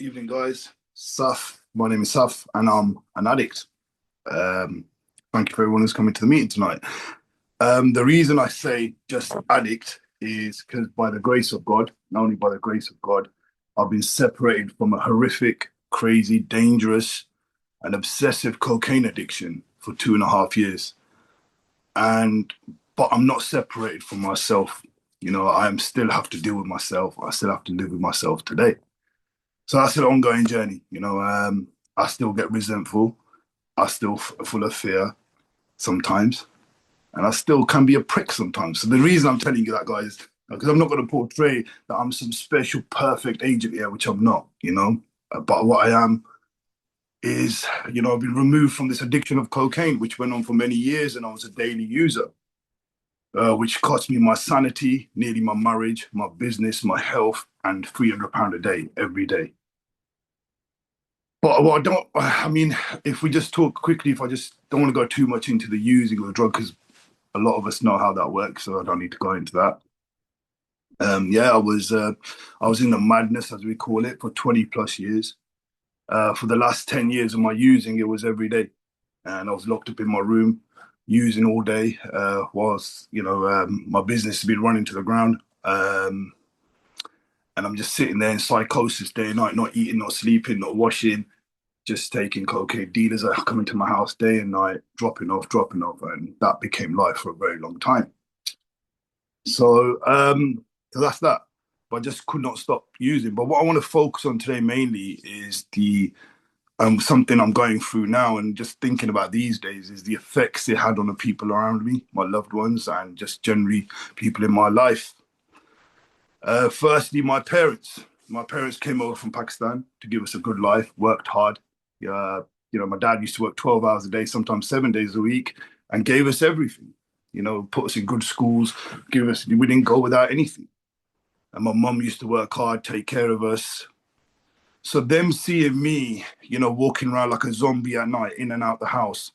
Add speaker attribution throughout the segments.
Speaker 1: Evening, guys. Saf. My name is Saf, and I'm an addict. Um, Thank you for everyone who's coming to the meeting tonight. The reason I say just addict is because by the grace of God, not only by the grace of God, I've been separated from a horrific, crazy, dangerous, and obsessive cocaine addiction for 2.5 years. And but I'm not separated from myself. I am still have to deal with myself. I still have to live with myself today. So that's an ongoing journey. I still get resentful. I still full of fear sometimes, and I still can be a prick sometimes. So the reason I'm telling you that, guys, because I'm not going to portray that I'm some special perfect agent here, which I'm not. But what I am is, I've been removed from this addiction of cocaine, which went on for many years, and I was a daily user, which cost me my sanity, nearly my marriage, my business, my health, and £300 a day every day. But what I don't, I mean, if we just talk quickly, if I just don't want to go too much into the using of the drug, because a lot of us know how that works, so I don't need to go into that. Yeah, I was in the madness, as we call it, for 20 plus years. For the last 10 years of my using, it was every day, and I was locked up in my room, using all day, whilst my business has been running to the ground. And I'm just sitting there in psychosis day and night, not eating, not sleeping, not washing, just taking cocaine. Dealers are coming to my house day and night, dropping off, and that became life for a very long time. So that's that. But I just could not stop using. But what I want to focus on today mainly is the something I'm going through now and just thinking about these days is the effects it had on the people around me, my loved ones, and just generally people in my life. Firstly, my parents. My parents came over from Pakistan to give us a good life, worked hard. My dad used to work 12 hours a day, sometimes 7 days a week, and gave us everything. Put us in good schools, we didn't go without anything. And my mum used to work hard, take care of us. So them seeing me, walking around like a zombie at night, in and out the house,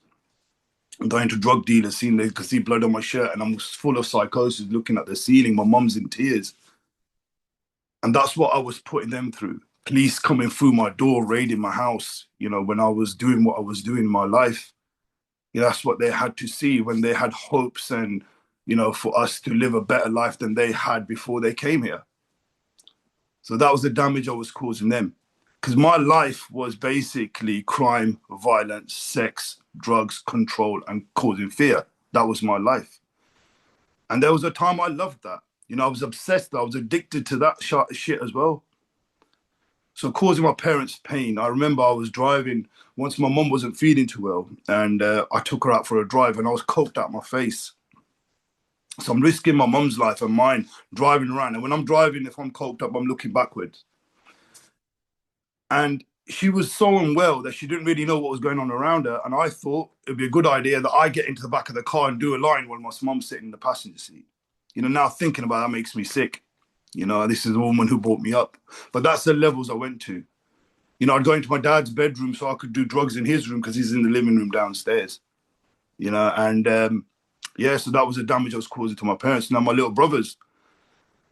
Speaker 1: and going to drug dealers, seeing they could see blood on my shirt, and I'm full of psychosis, looking at the ceiling. My mum's in tears. And that's what I was putting them through. Police coming through my door, raiding my house, when I was doing what I was doing in my life. That's what they had to see when they had hopes and, for us to live a better life than they had before they came here. So that was the damage I was causing them. Because my life was basically crime, violence, sex, drugs, control, and causing fear. That was my life. And there was a time I loved that. I was obsessed. I was addicted to that shit as well. So causing my parents pain. I remember I was driving once my mum wasn't feeling too well, and I took her out for a drive, and I was coked out my face. So I'm risking my mum's life and mine driving around. And when I'm driving, if I'm coked up, I'm looking backwards. And she was so unwell that she didn't really know what was going on around her. And I thought it'd be a good idea that I get into the back of the car and do a line while my mum's sitting in the passenger seat. Now thinking about that makes me sick. This is a woman who brought me up. But that's the levels I went to. I'd go into my dad's bedroom so I could do drugs in his room because he's in the living room downstairs. And yeah, so that was the damage I was causing to my parents. Now my little brothers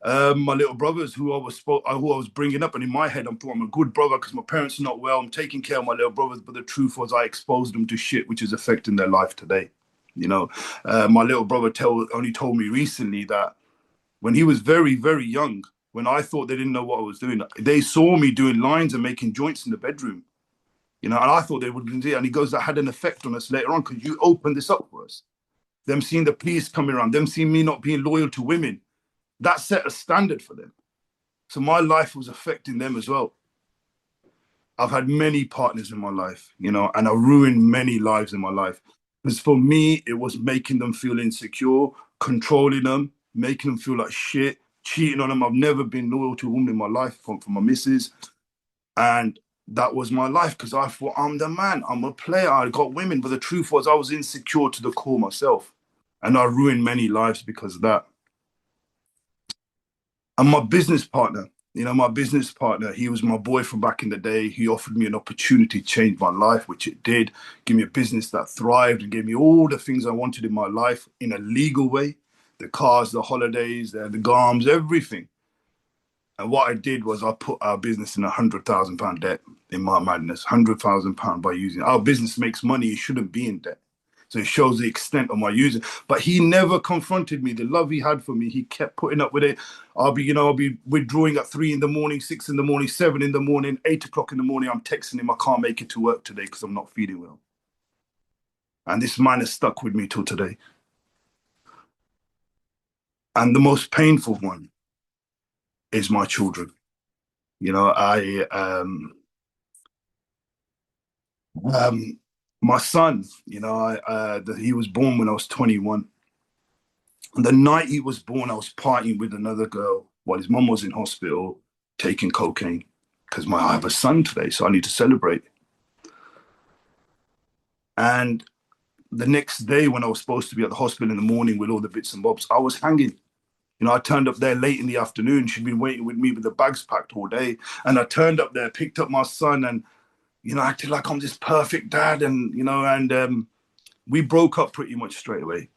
Speaker 1: who I was bringing up, and in my head I thought I'm a good brother because my parents are not well. I'm taking care of my little brothers, but the truth was I exposed them to shit which is affecting their life today. My little brother only told me recently that when he was very, very young, when I thought they didn't know what I was doing, they saw me doing lines and making joints in the bedroom. And I thought they would do it. And he goes, that had an effect on us later on because you opened this up for us. Them seeing the police coming around, them seeing me not being loyal to women, that set a standard for them. So my life was affecting them as well. I've had many partners in my life, and I ruined many lives in my life. Because for me, it was making them feel insecure, controlling them, making them feel like shit, cheating on them. I've never been loyal to a woman in my life from my missus. And that was my life because I thought I'm the man. I'm a player. I got women. But the truth was I was insecure to the core myself. And I ruined many lives because of that. And my business partner, he was my boy from back in the day. He offered me an opportunity to change my life, which it did. Give me a business that thrived and gave me all the things I wanted in my life in a legal way. The cars, the holidays, the garms, everything. And what I did was I put our business in £100,000 debt in my madness. £100,000 by using our business makes money. It shouldn't be in debt. So it shows the extent of my using. But he never confronted me. The love he had for me, he kept putting up with it. I'll be withdrawing at 3 in the morning, 6 in the morning, 7 in the morning, 8 o'clock in the morning. I'm texting him, I can't make it to work today because I'm not feeling well. And this man has stuck with me till today. And the most painful one is my children. You know, um, my son, he was born when I was 21. And the night he was born, I was partying with another girl while his mum was in hospital taking cocaine because I have a son today, so I need to celebrate. And the next day, when I was supposed to be at the hospital in the morning with all the bits and bobs, I was hanging. You know, I turned up there late in the afternoon. She'd been waiting with me with the bags packed all day. And I turned up there, picked up my son, and, acted like I'm this perfect dad. And we broke up pretty much straight away.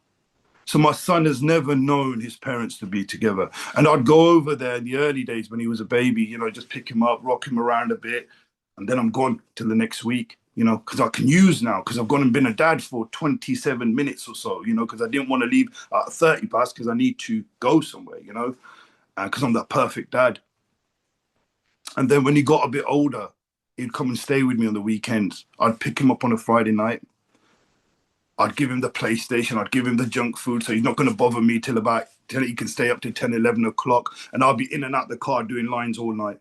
Speaker 1: So my son has never known his parents to be together. And I'd go over there in the early days when he was a baby, just pick him up, rock him around a bit. And then I'm gone till the next week, because I can use now, because I've gone and been a dad for 27 minutes or so, because I didn't want to leave at 30 past because I need to go somewhere, because I'm that perfect dad. And then when he got a bit older, he'd come and stay with me on the weekends. I'd pick him up on a Friday night. I'd give him the PlayStation. I'd give him the junk food. So he's not going to bother me till he can stay up to 10, 11 o'clock. And I'll be in and out the car doing lines all night.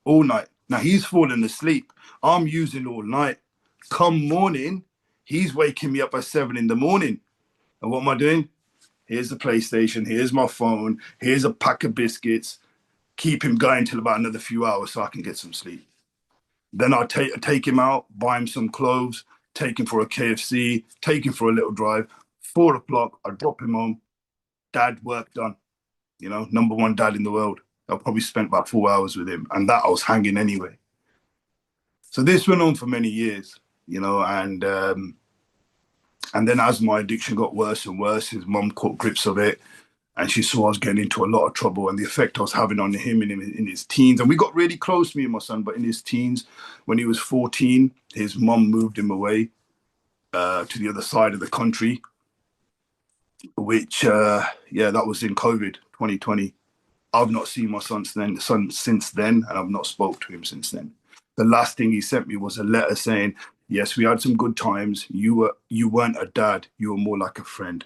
Speaker 1: All night. Now he's falling asleep. I'm using all night. Come morning, he's waking me up at 7 in the morning. And what am I doing? Here's the PlayStation. Here's my phone. Here's a pack of biscuits. Keep him going till about another few hours so I can get some sleep. Then I'll take him out, buy him some clothes, take him for a KFC, take him for a little drive. 4 o'clock, I drop him home. Dad, work done. Number one dad in the world. I probably spent about 4 hours with him, and that I was hanging anyway. So this went on for many years, and then as my addiction got worse and worse, his mum caught grips of it, and she saw I was getting into a lot of trouble and the effect I was having on him in his teens. And we got really close, me and my son, but in his teens, when he was 14, his mum moved him away to the other side of the country, which, that was in COVID 2020. I've not seen my son since then, and I've not spoke to him since then. The last thing he sent me was a letter saying, yes, we had some good times. You weren't a dad. You were more like a friend.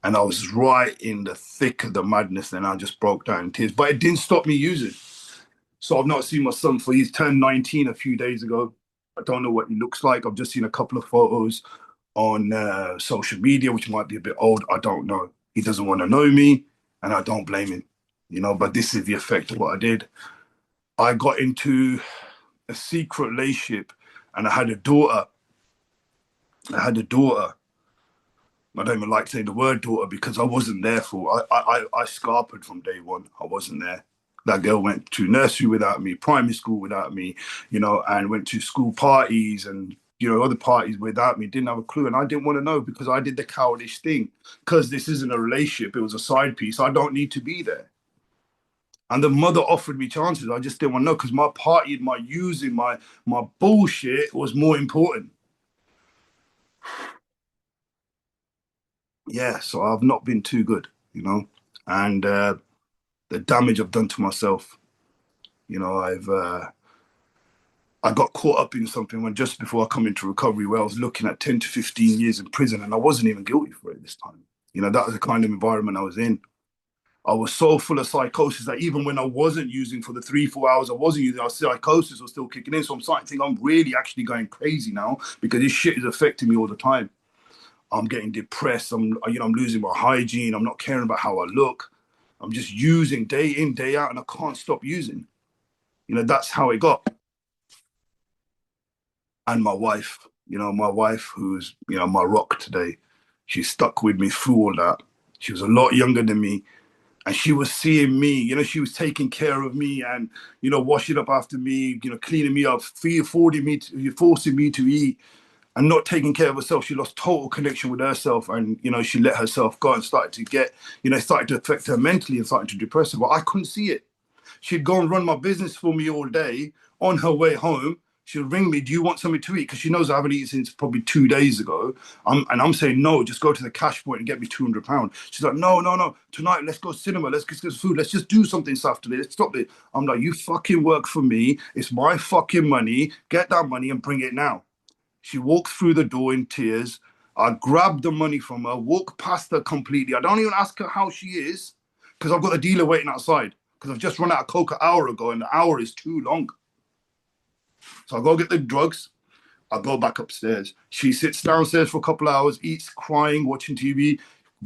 Speaker 1: And I was right in the thick of the madness, and I just broke down in tears. But it didn't stop me using. So I've not seen my son he's turned 19 a few days ago. I don't know what he looks like. I've just seen a couple of photos on social media, which might be a bit old. I don't know. He doesn't want to know me, and I don't blame him. But this is the effect of what I did. I got into a secret relationship, and I had a daughter. I don't even like to say the word daughter because I wasn't there for. I scarpered from day one. I wasn't there. That girl went to nursery without me, primary school without me, and went to school parties and other parties without me. Didn't have a clue, and I didn't want to know because I did the cowardice thing. Because this isn't a relationship; it was a side piece. I don't need to be there. And the mother offered me chances. I just didn't want to know because my partying, my using, my bullshit was more important. Yeah, so I've not been too good, and the damage I've done to myself. I got caught up in something when just before I come into recovery, where I was looking at 10 to 15 years in prison, and I wasn't even guilty for it this time. That was the kind of environment I was in. I was so full of psychosis that even when I wasn't using for the 3, 4 hours I wasn't using, our psychosis was still kicking in. So I'm starting to think I'm really actually going crazy now because this shit is affecting me all the time. I'm getting depressed. I'm losing my hygiene. I'm not caring about how I look. I'm just using day in, day out, and I can't stop using. That's how it got. And my wife, who's, my rock today, she stuck with me through all that. She was a lot younger than me. And she was seeing me, she was taking care of me and, washing up after me, cleaning me up, forcing me to eat and not taking care of herself. She lost total connection with herself and, she let herself go and started to get, started to affect her mentally and started to depress her. But I couldn't see it She'd go and run my business for me all day. On her way home, she'll ring me, do you want something to eat? Because she knows I haven't eaten since probably 2 days ago. And I'm saying, no, just go to the cash point and get me £200. She's like, no, no, no. Tonight, let's go cinema. Let's get food. Let's just do something Saturday. Let's stop it. I'm like, you fucking work for me. It's my fucking money. Get that money and bring it now. She walked through the door in tears. I grabbed the money from her, walked past her completely. I don't even ask her how she is because I've got a dealer waiting outside because I've just run out of coke an hour ago and the hour is too long. So I go get the drugs. I go back upstairs. She sits downstairs for a couple of hours, eats, crying, watching TV,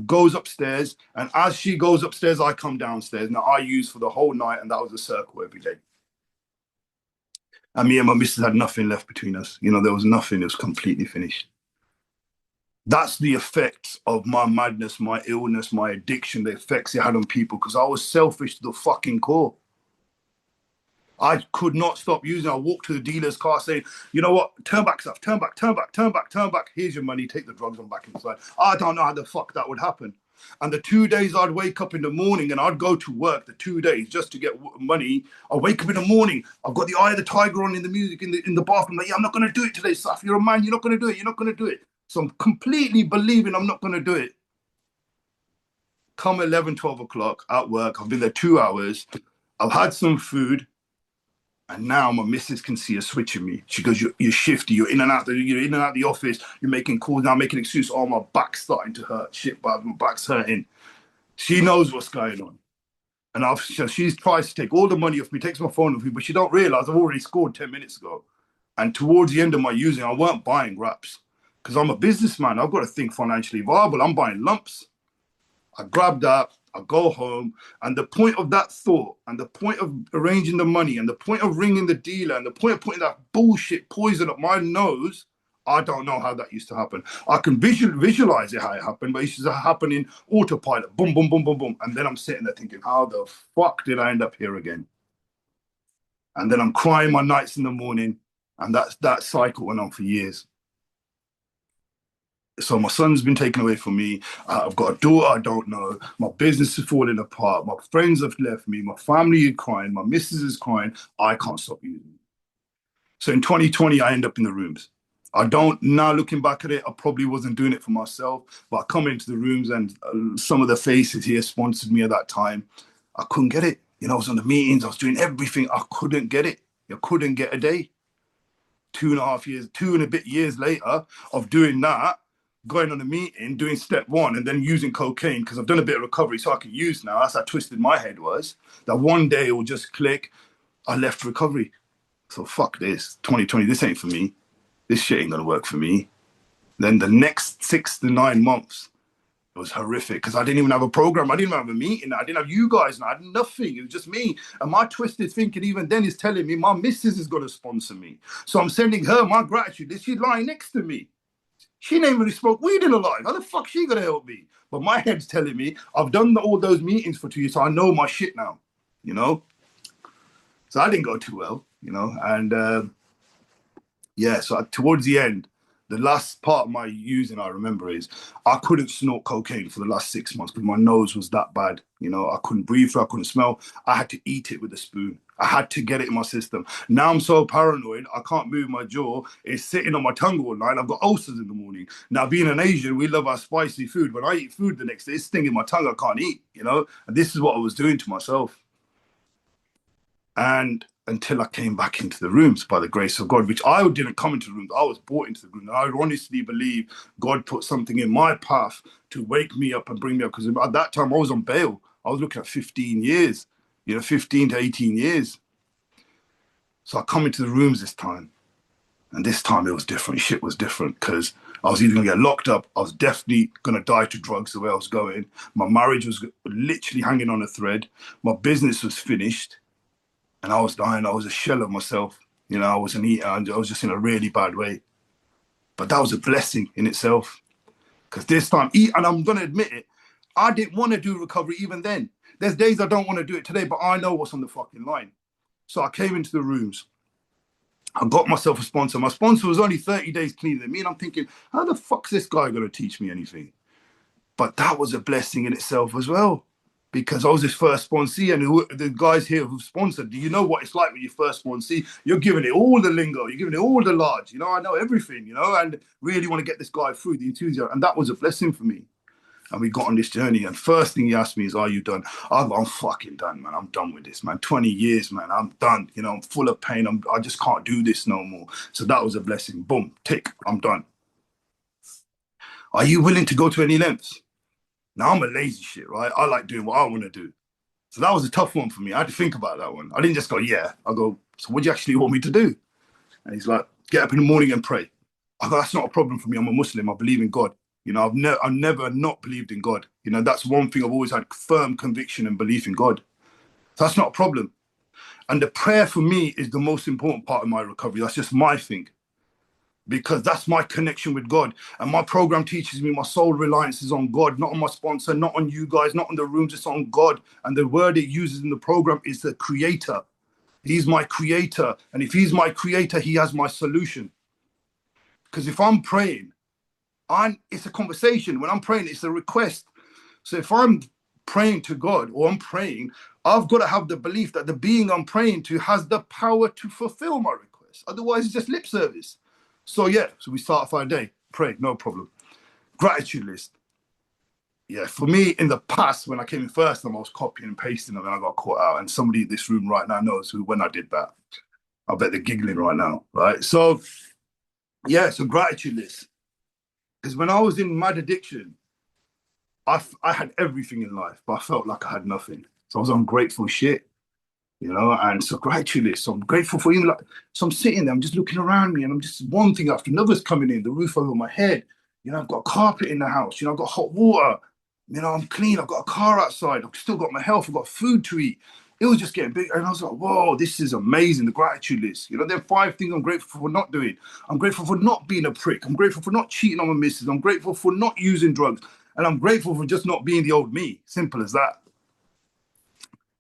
Speaker 1: goes upstairs. And as she goes upstairs, I come downstairs. Now I use for the whole night, and that was a circle every day. And me and my missus had nothing left between us. You know, there was nothing. It was completely finished. That's the effects of my madness, my illness, my addiction, the effects it had on people because I was selfish to the fucking core. I could not stop using it. I walked to the dealer's car saying, you know what, turn back stuff, turn back, turn back, turn back, turn back. Here's your money, take the drugs, I'm back inside. I don't know how the fuck that would happen. And the 2 days I'd wake up in the morning and I'd go to work, the 2 days just to get money. I wake up in the morning, I've got the Eye of the Tiger on in the music in the bathroom. Like, yeah, I'm not going to do it today, Saffy. You're a man, you're not going to do it, you're not going to do it. So I'm completely believing I'm not going to do it. Come 11, 12 o'clock at work, I've been there 2 hours. I've had some food. And now my missus can see a switch in me. She goes, you're shifty. You're in and out the office. You're making calls now, making excuses. Oh, my back's starting to hurt. Shit, my back's hurting. She knows what's going on. And she's tries to take all the money off me, takes my phone off me, but she don't realize I've already scored 10 minutes ago. And towards the end of my using, I weren't buying wraps because I'm a businessman. I've got to think financially viable. I'm buying lumps. I grab that. I go home, and the point of that thought, and the point of arranging the money, and the point of ringing the dealer, and the point of putting that bullshit poison up my nose, I don't know how that used to happen. I can visualize it how it happened, but it used to happen in autopilot, boom, boom, boom, boom, boom, and then I'm sitting there thinking, how the fuck did I end up here again? And then I'm crying my nights in the morning, and that cycle went on for years. So my son's been taken away from me. I've got a daughter I don't know. My business is falling apart. My friends have left me. My family is crying. My missus is crying. I can't stop using it. So in 2020, I end up in the rooms. I don't, now looking back at it, I probably wasn't doing it for myself, but I come into the rooms and some of the faces here sponsored me at that time. I couldn't get it. You know, I was on the meetings. I was doing everything. I couldn't get it. I couldn't get a day. 2.5 years, 2 and a bit years later of doing that, going on a meeting, doing step one, and then using cocaine because I've done a bit of recovery so I can use now. That's how twisted my head was. That one day it will just click. I left recovery. So fuck this. 2020, this ain't for me. This shit ain't gonna work for me. Then the next 6 to 9 months, it was horrific because I didn't even have a program. I didn't even have a meeting. I didn't have you guys. I had nothing. It was just me. And my twisted thinking even then is telling me my missus is going to sponsor me. So I'm sending her my gratitude. She's lying next to me. She ain't really smoked weed in her life. How the fuck she gonna help me? But my head's telling me I've done all those meetings for 2 years, so I know my shit now, you know? So I didn't go too well, you know? And yeah, so towards the end, the last part of my using I remember is I couldn't snort cocaine for the last 6 months because my nose was that bad. You know, I couldn't breathe, I couldn't smell. I had to eat it with a spoon. I had to get it in my system. Now I'm so paranoid, I can't move my jaw. It's sitting on my tongue all night. I've got ulcers in the morning. Now, being an Asian, we love our spicy food. When I eat food the next day, it's stinging my tongue. I can't eat, you know? And this is what I was doing to myself. And until I came back into the rooms by the grace of God, which I didn't come into the rooms, I was brought into the room. And I honestly believe God put something in my path to wake me up and bring me up. Because at that time I was on bail. I was looking at 15 years, you know, 15 to 18 years. So I come into the rooms this time. And this time it was different. Shit was different because I was either going to get locked up. I was definitely going to die to drugs the way I was going. My marriage was literally hanging on a thread. My business was finished. And I was dying. I was a shell of myself. You know, I wasn't eating. I was just in a really bad way. But that was a blessing in itself. Because this time, and I'm going to admit it, I didn't want to do recovery even then. There's days I don't want to do it today, but I know what's on the fucking line. So I came into the rooms. I got myself a sponsor. My sponsor was only 30 days cleaner than me. And I'm thinking, how the fuck's this guy going to teach me anything? But that was a blessing in itself as well. because I was his first sponsee, and the guys here who've sponsored, do you know what it's like when you first sponsee? You're giving it all the lingo, you're giving it all the large, I know everything, and really want to get this guy through the enthusiasm. And that was a blessing for me. And we got on this journey. And first thing he asked me is, are you done? I'm fucking done, man. I'm done with this, man. 20 years, man. I'm done. I'm full of pain. I just can't do this no more. So that was a blessing. Boom, tick, I'm done. Are you willing to go to any lengths? Now, I'm a lazy shit, right? I like doing what I want to do. So that was a tough one for me. I had to think about that one. I didn't just go, yeah. I go, so what do you actually want me to do? And he's like, get up in the morning and pray. I go, that's not a problem for me. I'm a Muslim. I believe in God. I've never not believed in God. That's one thing I've always had firm conviction and belief in God. So that's not a problem. And the prayer for me is the most important part of my recovery. That's just my thing, because that's my connection with God. And my program teaches me my sole reliance is on God, not on my sponsor, not on you guys, not on the rooms, it's on God. And the word it uses in the program is the creator. He's my creator. And if he's my creator, he has my solution. Because if I'm praying, it's a conversation. When I'm praying, it's a request. So if I'm praying to God, or I'm praying, I've got to have the belief that the being I'm praying to has the power to fulfill my request. Otherwise, it's just lip service. So we start off our day, pray, no problem. Gratitude list. Yeah, for me, in the past, when I came in first, I was copying and pasting them, and I got caught out. And somebody in this room right now knows when I did that. I bet they're giggling right now, right? So gratitude list. Because when I was in mad addiction, I had everything in life, but I felt like I had nothing. So I was ungrateful shit, and so gratitude list. So I'm grateful for you. So I'm sitting there, I'm just looking around me, and I'm just one thing after another's coming in, the roof over my head. I've got carpet in the house, I've got hot water, I'm clean, I've got a car outside, I've still got my health, I've got food to eat. It was just getting big. And I was like, whoa, this is amazing, the gratitude list. There are 5 things I'm grateful for not doing. I'm grateful for not being a prick. I'm grateful for not cheating on my missus. I'm grateful for not using drugs. And I'm grateful for just not being the old me. Simple as that.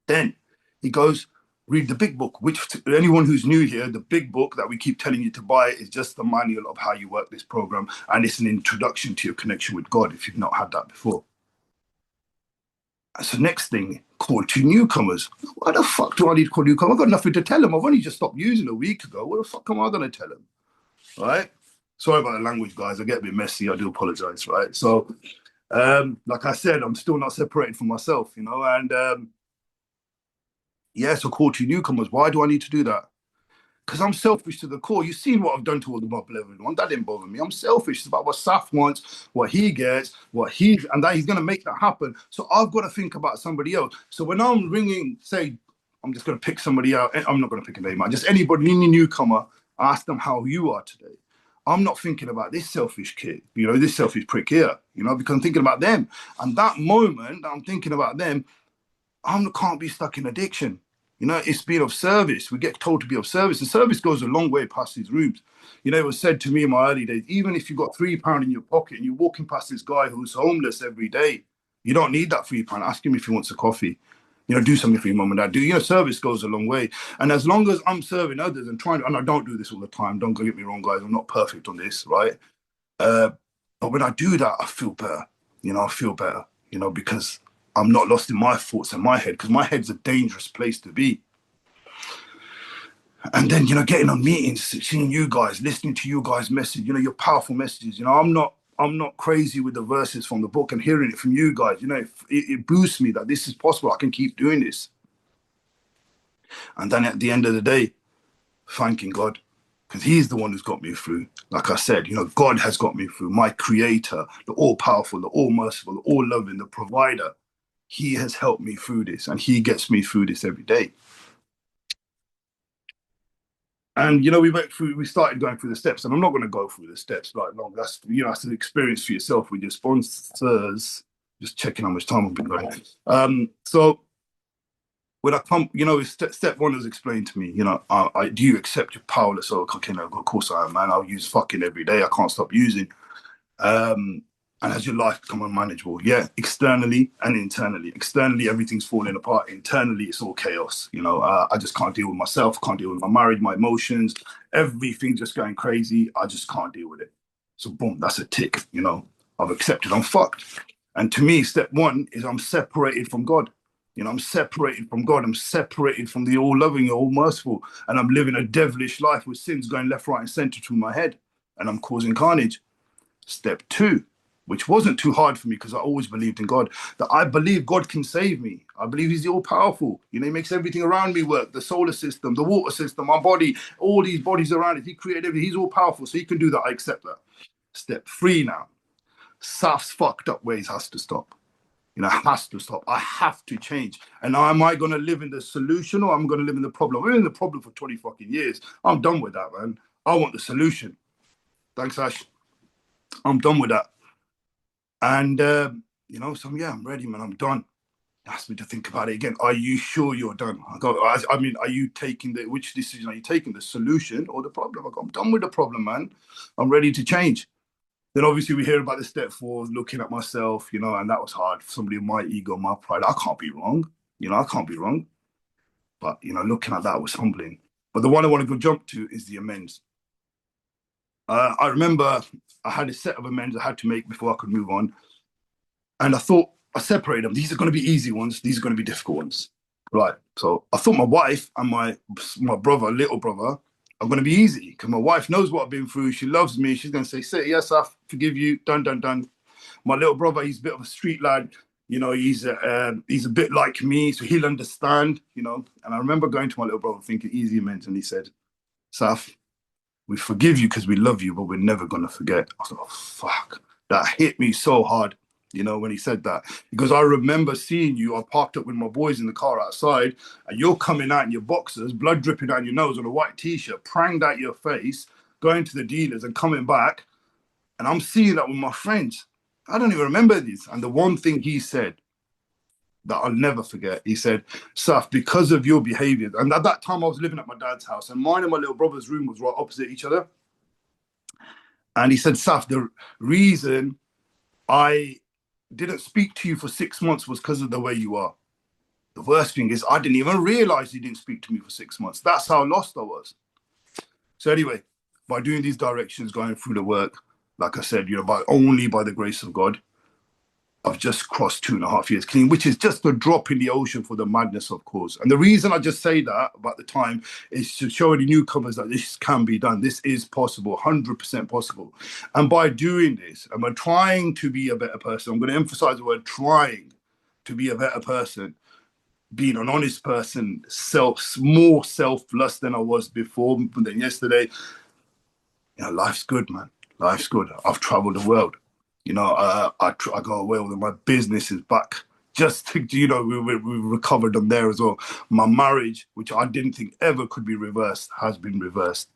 Speaker 1: Then he goes, read the big book, which anyone who's new here, the big book that we keep telling you to buy is just the manual of how you work this program. And it's an introduction to your connection with God if you've not had that before. So next thing, call to newcomers. Why the fuck do I need to call newcomers? I've got nothing to tell them. I've only just stopped using a week ago. What the fuck am I going to tell them? Right? Sorry about the language, guys. I get a bit messy. I do apologize, right? So, like I said, I'm still not separated from myself, and so call to newcomers. Why do I need to do that? Because I'm selfish to the core. You've seen what I've done to all the my beloved ones. That didn't bother me. I'm selfish. It's about what Saf wants, what he gets, and that he's going to make that happen. So I've got to think about somebody else. So when I'm ringing, say, I'm just going to pick somebody out. I'm not going to pick a name out. Just anybody, any newcomer, ask them how you are today. I'm not thinking about this selfish kid, this selfish prick here, because I'm thinking about them. And that moment that I'm thinking about them, I can't be stuck in addiction. It's being of service. We get told to be of service. The service goes a long way past these rooms. It was said to me in my early days, even if you've got £3 in your pocket and you're walking past this guy who's homeless every day, you don't need that £3. Ask him if he wants a coffee. Do something for your mum and dad. Service goes a long way. And as long as I'm serving others and and I don't do this all the time, don't get me wrong, guys, I'm not perfect on this, right? But when I do that, I feel better. I feel better, because I'm not lost in my thoughts and my head, because my head's a dangerous place to be. And then, getting on meetings, seeing you guys, listening to you guys' message, your powerful messages. I'm not crazy with the verses from the book, and hearing it from you guys. It boosts me that this is possible. I can keep doing this. And then at the end of the day, thanking God, because he's the one who's got me through. Like I said, God has got me through. My creator, the all-powerful, the all-merciful, the all-loving, the provider. He has helped me through this, and he gets me through this every day. And we started going through the steps, and I'm not going to go through the steps like long. That's that's an experience for yourself with your sponsors. Just checking how much time I've been going. So when I come, step 1 was explained to me. Do you accept your powerless? So okay, no, of course I am, man. I'll use fucking every day. I can't stop using. And has your life become unmanageable? Yeah, externally and internally. Externally, everything's falling apart. Internally, it's all chaos. I just can't deal with myself, can't deal with my marriage, my emotions, everything just going crazy. I just can't deal with it. So boom, that's a tick. I've accepted I'm fucked. And to me, step 1 is I'm separated from God. You know, I'm separated from God. I'm separated from the all-loving, all-merciful, and I'm living a devilish life with sins going left, right, and center through my head, and I'm causing carnage. Step two, which wasn't too hard for me because I always believed in God, that I believe God can save me. I believe He's the all-powerful. You know, He makes everything around me work, the solar system, the water system, my body, all these bodies around it. He created everything. He's all-powerful, so He can do that. I accept that. Step three now, Saf's fucked up ways has to stop. You know, it has to stop. I have to change. And now, am I going to live in the solution or I'm going to live in the problem? We're in the problem for 20 fucking years. I'm done with that, man. I want the solution. Thanks, Ash. I'm done with that. And, you know, so yeah, I'm ready, man. I'm done. Asked me to think about it again. Are you sure you're done? I mean, are you taking which decision are you taking? The solution or the problem? I'm done with the problem, man. I'm ready to change. Then obviously we hear about the step four, looking at myself, you know, and that was hard. Somebody of my ego, my pride, I can't be wrong. You know, I can't be wrong. But, you know, looking at that was humbling. But the one I want to go jump to is the amends. I remember I had a set of amends I had to make before I could move on. And I thought I separated them. These are going to be easy ones. These are going to be difficult ones. Right. So I thought my wife and my brother, little brother, are going to be easy because my wife knows what I've been through. She loves me. She's going to say, yes, I forgive you. Done, done, done. My little brother, he's a bit of a street lad. You know, he's a bit like me, so he'll understand, you know. And I remember going to my little brother thinking, easy amends. And he said, Saf, we forgive you because we love you, but we're never going to forget. I was like, oh, fuck. That hit me so hard, you know, when he said that. Because I remember seeing you, I parked up with my boys in the car outside, and you're coming out in your boxers, blood dripping down your nose on a white T-shirt, pranged out your face, going to the dealers and coming back. And I'm seeing that with my friends. I don't even remember this. And the one thing he said that I'll never forget, he said, Saf, because of your behavior, and at that time I was living at my dad's house, and mine and my little brother's room was right opposite each other. And he said, Saf, the reason I didn't speak to you for 6 months was because of the way you are. The worst thing is I didn't even realize you didn't speak to me for 6 months. That's how lost I was. So anyway, by doing these directions, going through the work, like I said, you know, only by the grace of God, I've just crossed 2.5 years clean, which is just a drop in the ocean for the madness, of course. And the reason I just say that about the time is to show the newcomers that this can be done. This is possible, 100% possible. And by doing this, and by trying to be a better person, I'm going to emphasize the word trying to be a better person, being an honest person, more selfless than I was before, than yesterday. You know, life's good, man. Life's good. I've traveled the world. You know, I go away with my business is back. Just to, you know, we recovered them there as well. My marriage, which I didn't think ever could be reversed, has been reversed.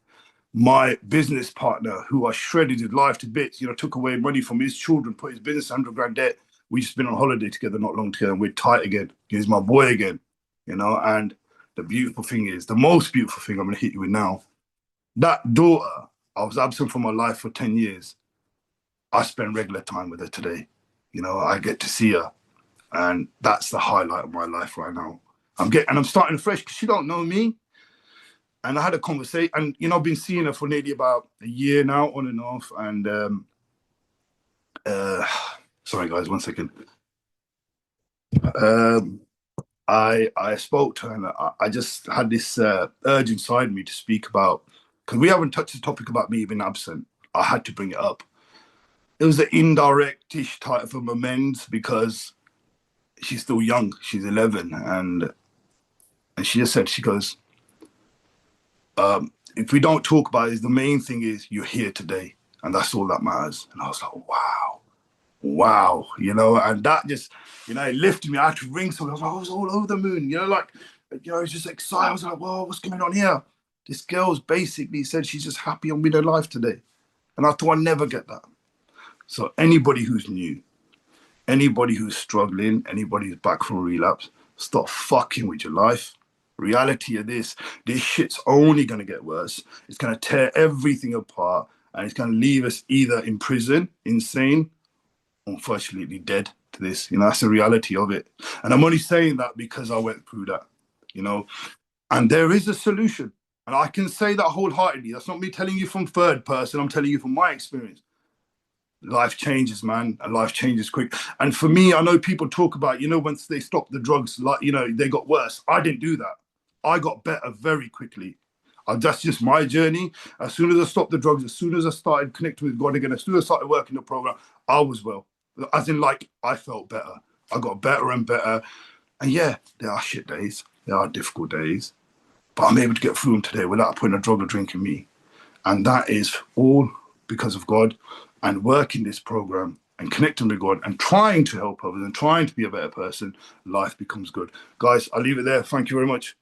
Speaker 1: My business partner, who I shredded his life to bits, you know, took away money from his children, put his business 100 grand debt. We just been on holiday together, not long together, and we're tight again. He's my boy again, you know. And the beautiful thing is, the most beautiful thing I'm going to hit you with now, that daughter, I was absent from my life for 10 years. I spend regular time with her today. You know, I get to see her. And that's the highlight of my life right now. I'm starting fresh because she don't know me. And I had a conversation, and you know, I've been seeing her for nearly about a year now, on and off. And sorry guys, 1 second. I spoke to her, and I just had this urge inside me to speak about, because we haven't touched the topic about me being absent. I had to bring it up. It was an indirect-ish type of amends because she's still young. She's 11, and she just said, she goes, if we don't talk about it, the main thing is you're here today, and that's all that matters. And I was like, wow, you know, and that just, you know, it lifted me. I had to ring someone. I was all over the moon, you know, like, you know, I was just excited. I was like, whoa, what's going on here? This girl's basically said she's just happy I'm being alive today. And I thought I'd never get that. So anybody who's new, anybody who's struggling, anybody who's back from relapse, stop fucking with your life. Reality of this shit's only going to get worse. It's going to tear everything apart, and it's going to leave us either in prison, insane, unfortunately dead to this. You know, that's the reality of it. And I'm only saying that because I went through that, you know, and there is a solution. And I can say that wholeheartedly. That's not me telling you from third person. I'm telling you from my experience. Life changes, man, and life changes quick. And for me, I know people talk about, once they stopped the drugs, like, they got worse. I didn't do that. I got better very quickly. That's just my journey. As soon as I stopped the drugs, as soon as I started connecting with God again, as soon as I started working the program, I was well. As in, like, I felt better. I got better and better. And yeah, there are shit days. There are difficult days. But I'm able to get through them today without putting a drug or drink in me. And that is all because of God and working this program and connecting with God and trying to help others and trying to be a better person. Life becomes good. Guys, I'll leave it there. Thank you very much.